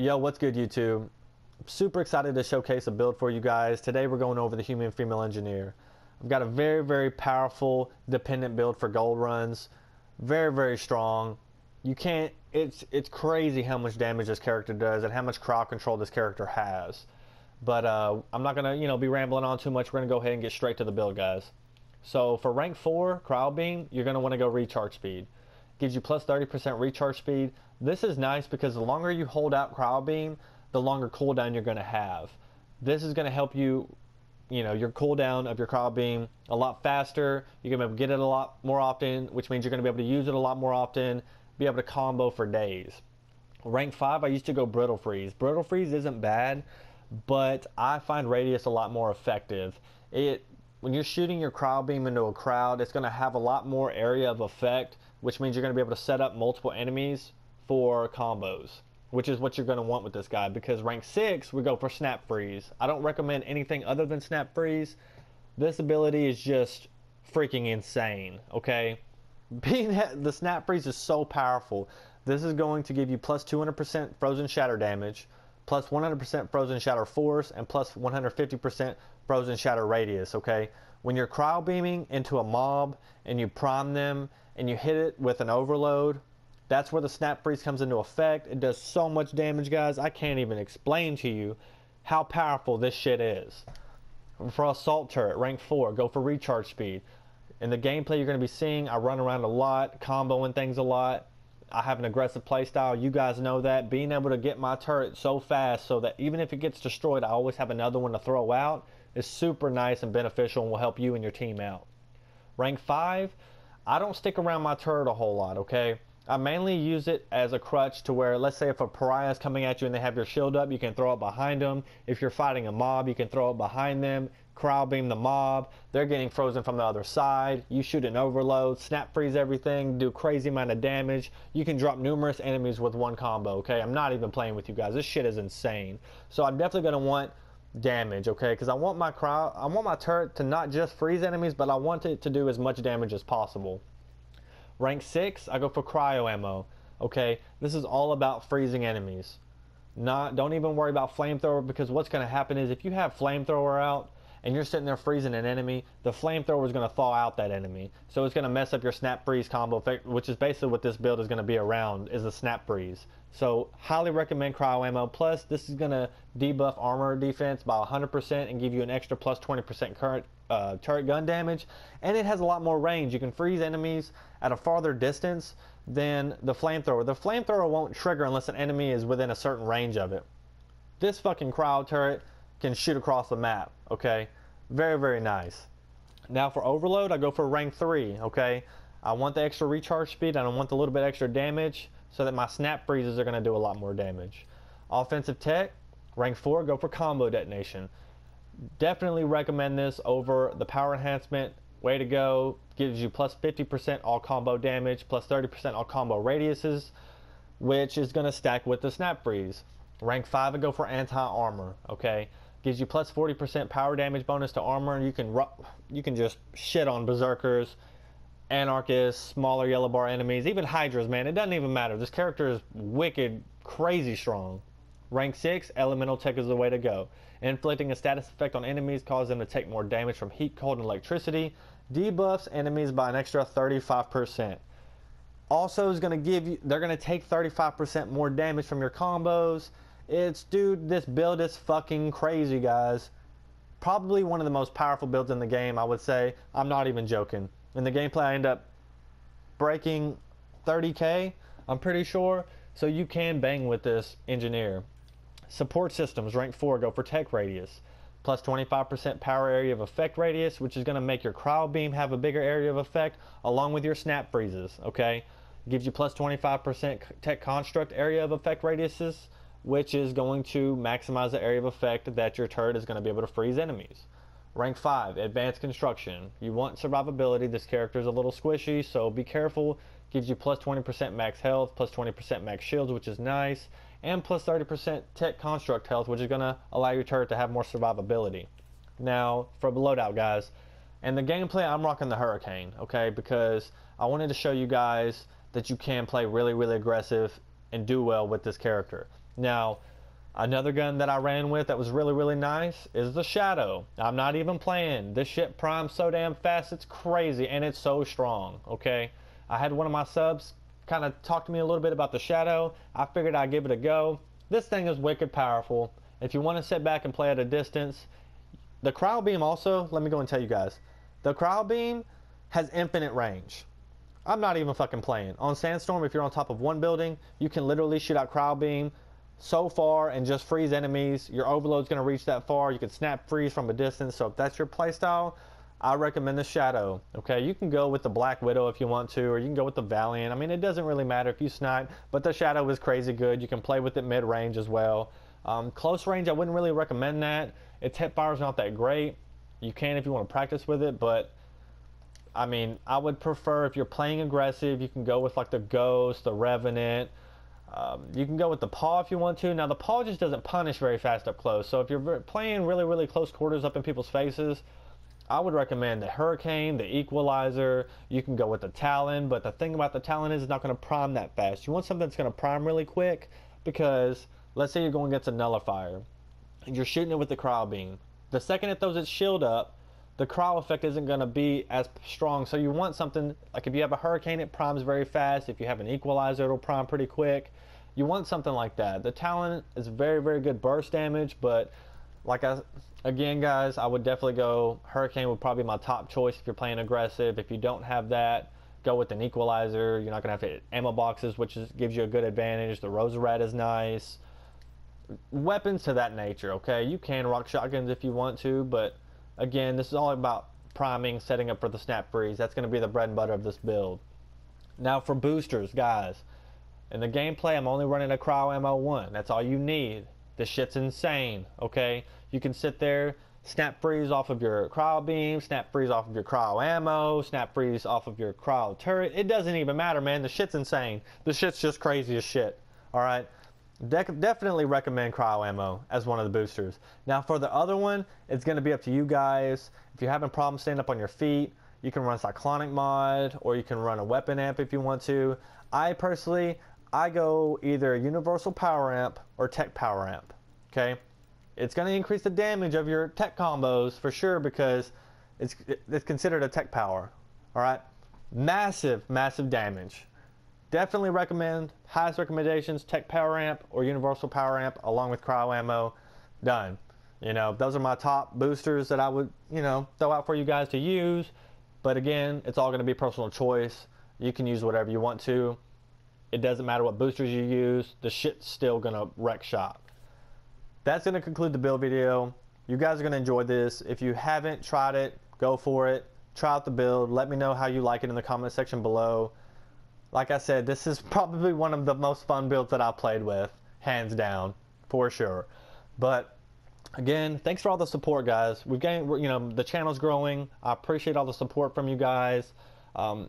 Yo, what's good, YouTube? Super excited to showcase a build for you guys. Today we're going over the human female engineer. I've got a very powerful dependent build for gold runs. Very strong. You can't, it's crazy how much damage this character does and how much crowd control this character has. But I'm not gonna, be rambling on too much. We're gonna go ahead and get straight to the build, guys. So for rank 4 cryo beam, you're gonna want to go recharge speed. Gives you plus 30% recharge speed. This is nice because the longer you hold out cryo beam, the longer cooldown you're going to have. This is going to help you, your cooldown of your cryo beam a lot faster. You're going to be able to get it a lot more often, which means you're going to be able to use it a lot more often, be able to combo for days. Rank 5, I used to go brittle freeze. Brittle freeze isn't bad, but I find radius a lot more effective. When you're shooting your cryo beam into a crowd, it's going to have a lot more area of effect, which means you're going to be able to set up multiple enemies for combos, which is what you're going to want with this guy. Because rank 6, we go for snap freeze. I don't recommend anything other than snap freeze. This ability is just freaking insane, okay? The snap freeze is so powerful. This is going to give you plus 200% frozen shatter damage, plus 100% frozen shatter force, and plus 150% frozen shatter radius, okay? When you're cryo beaming into a mob and you prime them and you hit it with an overload, that's where the snap freeze comes into effect. It does so much damage, guys. I can't even explain to you how powerful this shit is. For assault turret, rank 4, go for recharge speed. In the gameplay you're going to be seeing, I run around a lot, comboing things a lot. I have an aggressive playstyle. You guys know that. Being able to get my turret so fast so that even if it gets destroyed, I always have another one to throw out is super nice and beneficial and will help you and your team out. Rank 5, I don't stick around my turret a whole lot, okay? I mainly use it as a crutch to where, let's say if a pariah is coming at you and they have your shield up, you can throw it behind them. If you're fighting a mob, you can throw it behind them, cryo beam the mob. They're getting frozen from the other side. You shoot an overload, snap freeze everything, do crazy amount of damage. You can drop numerous enemies with one combo, okay? I'm not even playing with you guys. This shit is insane. So I'm definitely going to want damage, okay? Because I want my turret to not just freeze enemies, but I want it to do as much damage as possible. Rank 6, I go for cryo ammo, okay? This is all about freezing enemies. Don't even worry about flamethrower, because what's going to happen is if you have flamethrower out and you're sitting there freezing an enemy, the flamethrower is going to thaw out that enemy. So it's going to mess up your snap freeze combo effect, which is basically what this build is going to be around, is a snap freeze. So highly recommend cryo ammo. Plus this is going to debuff armor defense by 100% and give you an extra plus 20% current turret gun damage, and it has a lot more range. You can freeze enemies at a farther distance than the flamethrower. The flamethrower won't trigger unless an enemy is within a certain range of it. This fucking cryo turret can shoot across the map, okay? Very nice. Now for overload, I go for rank 3, okay? I want the extra recharge speed and I want the little bit extra damage so that my snap freezes are going to do a lot more damage. Offensive tech, rank 4, go for combo detonation. Definitely recommend this over the power enhancement. Way to go. Gives you plus 50% all combo damage, plus 30% all combo radiuses, which is going to stack with the snap freeze. Rank 5, I go for anti-armor, okay? Gives you plus 40% power damage bonus to armor, and you can just shit on berserkers, anarchists, smaller yellow bar enemies, even hydras, man. It doesn't even matter. This character is wicked, crazy strong. Rank 6, elemental tech is the way to go. Inflicting a status effect on enemies causes them to take more damage from heat, cold, and electricity. Debuffs enemies by an extra 35%. Also is going to give you, they're going to take 35% more damage from your combos. Dude, this build is fucking crazy, guys. Probably one of the most powerful builds in the game, I would say. I'm not even joking. In the gameplay, I end up breaking 30k, I'm pretty sure. So you can bang with this engineer. Support systems, rank 4, go for tech radius. Plus 25% power area of effect radius, which is going to make your cryo beam have a bigger area of effect, along with your snap freezes, okay? Gives you plus 25% tech construct area of effect radiuses, which is going to maximize the area of effect that your turret is going to be able to freeze enemies. Rank 5, advanced construction. You want survivability. This character is a little squishy, so be careful. Gives you plus 20% max health, plus 20% max shields, which is nice, and plus 30% tech construct health, which is going to allow your turret to have more survivability. Now, for the loadout, guys, in the gameplay, I'm rocking the Hurricane, okay, because I wanted to show you guys that you can play really aggressive and do well with this character. Now, another gun that I ran with that was really, really nice is the Shadow. I'm not even playing. This shit primes so damn fast, it's crazy, and it's so strong, okay? I had one of my subs kind of talk to me a little bit about the Shadow. I figured I'd give it a go. This thing is wicked powerful. If you want to sit back and play at a distance, the Cryo Beam also, let me go and tell you guys, the Cryo Beam has infinite range. I'm not even fucking playing. On Sandstorm, if you're on top of one building, you can literally shoot out Cryo Beam so far and just freeze enemies. Your overload's going to reach that far. You can snap freeze from a distance. So if that's your playstyle, I recommend the Shadow. Okay, you can go with the Black Widow if you want to, or you can go with the Valiant. I mean, it doesn't really matter if you snipe, but the Shadow is crazy good. You can play with it mid-range as well. Close range, I wouldn't really recommend that. Its hip fire is not that great. You can if you want to practice with it, but I mean, I would prefer if you're playing aggressive, you can go with like the Ghost, the Revenant. You can go with the Paw if you want to. Now, the Paw just doesn't punish very fast up close. So if you're playing really, really close quarters up in people's faces, I would recommend the Hurricane, the Equalizer. You can go with the Talon, but the thing about the Talon is it's not going to prime that fast. You want something that's going to prime really quick because let's say you're going against a Nullifier and you're shooting it with the Cryo Beam. The second it throws its shield up, the cryo effect isn't going to be as strong. So you want something like if you have a Hurricane, it primes very fast. If you have an Equalizer, it'll prime pretty quick. You want something like that. The Talon is very, very good burst damage, but again, guys, I would definitely go Hurricane would probably be my top choice if you're playing aggressive. If you don't have that, go with an Equalizer. You're not going to have to hit ammo boxes, which gives you a good advantage. The Rose Red is nice. Weapons to that nature, okay? You can rock shotguns if you want to, but again, this is all about priming, setting up for the snap freeze. That's going to be the bread and butter of this build. Now for boosters, guys. In the gameplay, I'm only running a Cryo Ammo 1. That's all you need. This shit's insane, okay? You can sit there, snap freeze off of your Cryo Beam, snap freeze off of your Cryo Ammo, snap freeze off of your Cryo Turret. It doesn't even matter, man. The shit's insane. The shit's just crazy as shit, alright? Definitely recommend Cryo Ammo as one of the boosters. Now for the other one, it's going to be up to you guys. If you're having problems staying up on your feet, you can run Cyclonic mod, or you can run a weapon amp if you want to. I go either Universal Power Amp or Tech Power Amp, okay? It's going to increase the damage of your tech combos for sure because it's considered a tech power, alright? Massive, massive damage. Definitely recommend, highest recommendations, Tech Power Amp or Universal Power Amp along with Cryo Ammo. Done. You know, those are my top boosters that I would, throw out for you guys to use. But again, it's all going to be personal choice. You can use whatever you want to. It doesn't matter what boosters you use. The shit's still going to wreck shop. That's going to conclude the build video. You guys are going to enjoy this. If you haven't tried it, go for it. Try out the build. Let me know how you like it in the comment section below. Like I said, this is probably one of the most fun builds that I've played with, hands down, for sure. But again, thanks for all the support, guys. We've gained, the channel's growing. I appreciate all the support from you guys.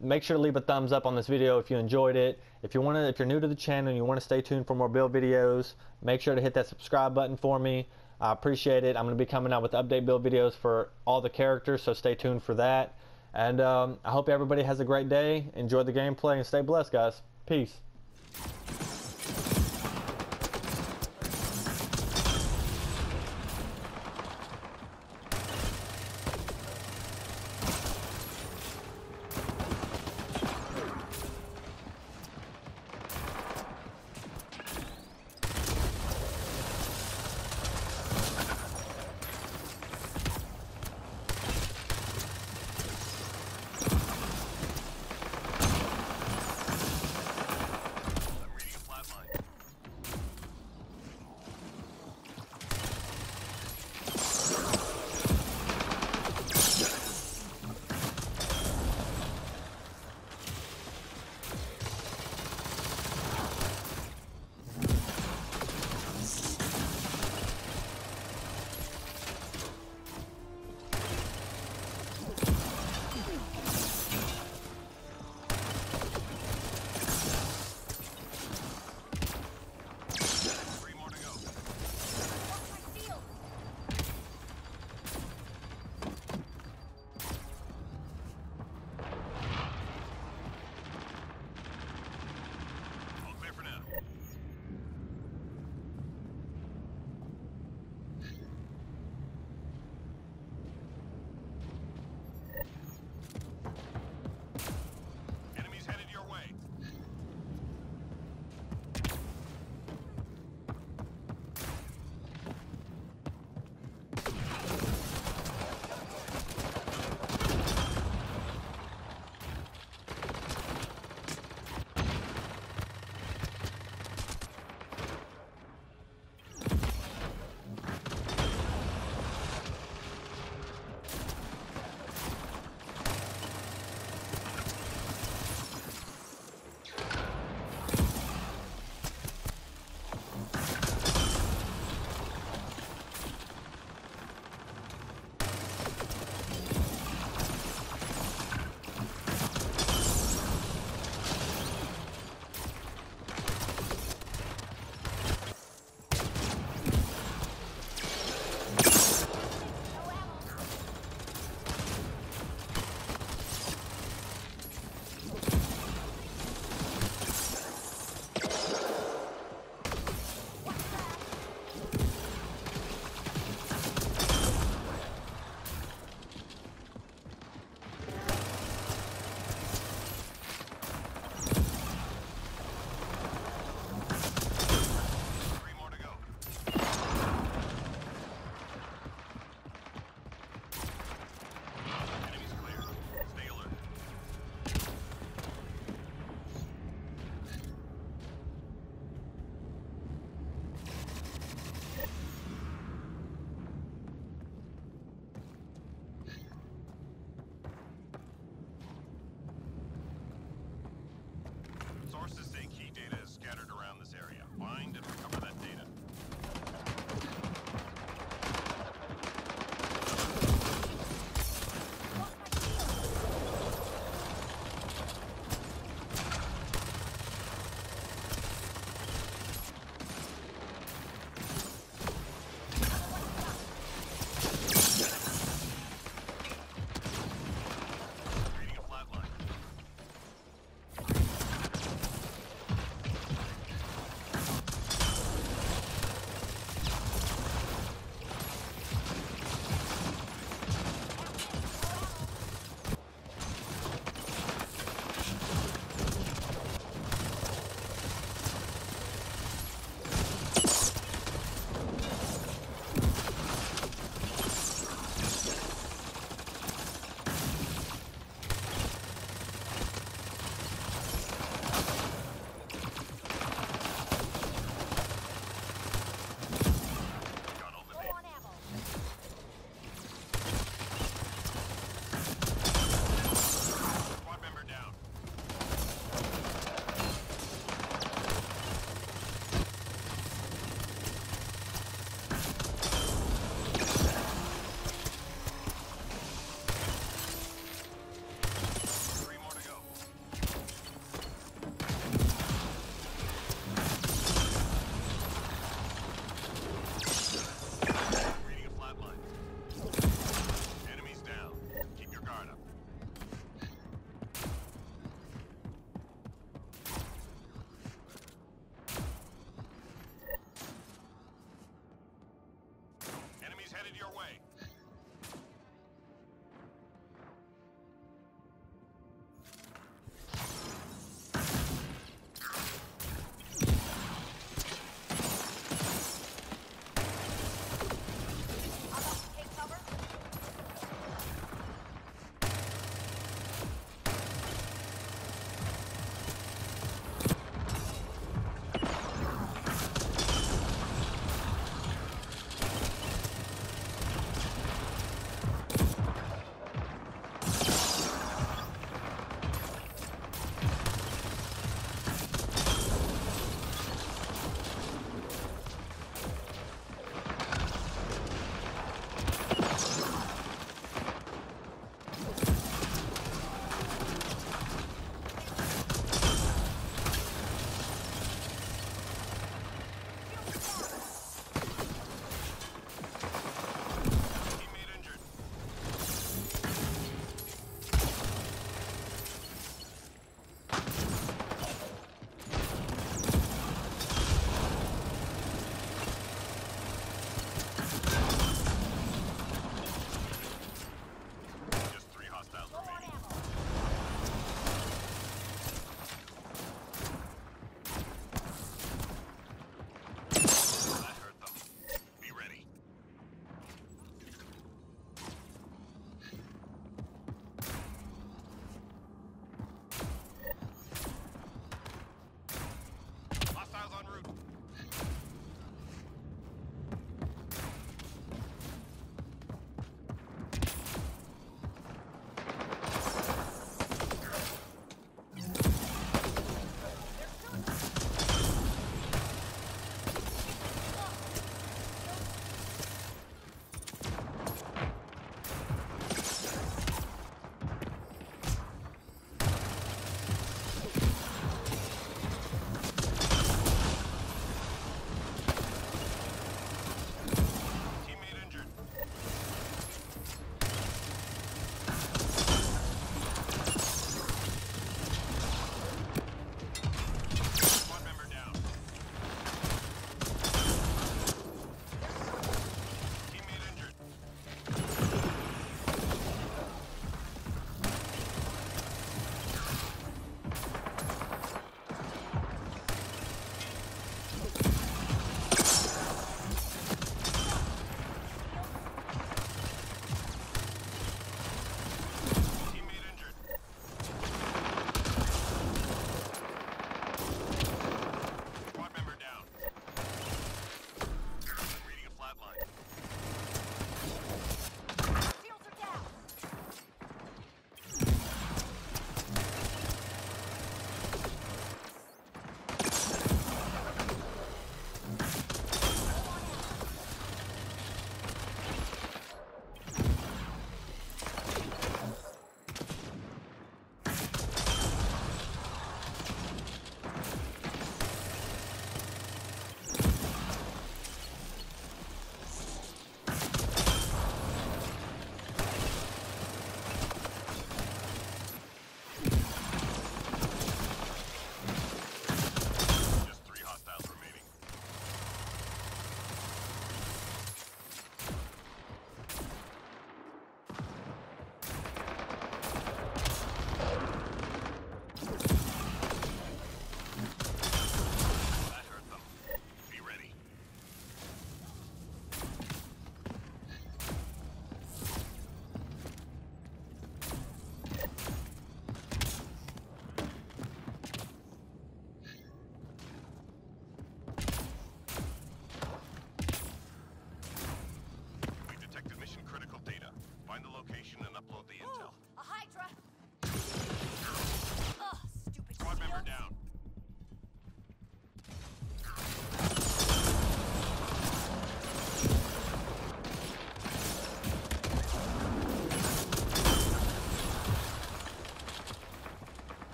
Make sure to leave a thumbs up on this video if you enjoyed it. If you're new to the channel and you want to stay tuned for more build videos, make sure to hit that subscribe button for me. I appreciate it. I'm going to be coming out with update build videos for all the characters, so stay tuned for that. And I hope everybody has a great day. Enjoy the gameplay and stay blessed, guys. Peace.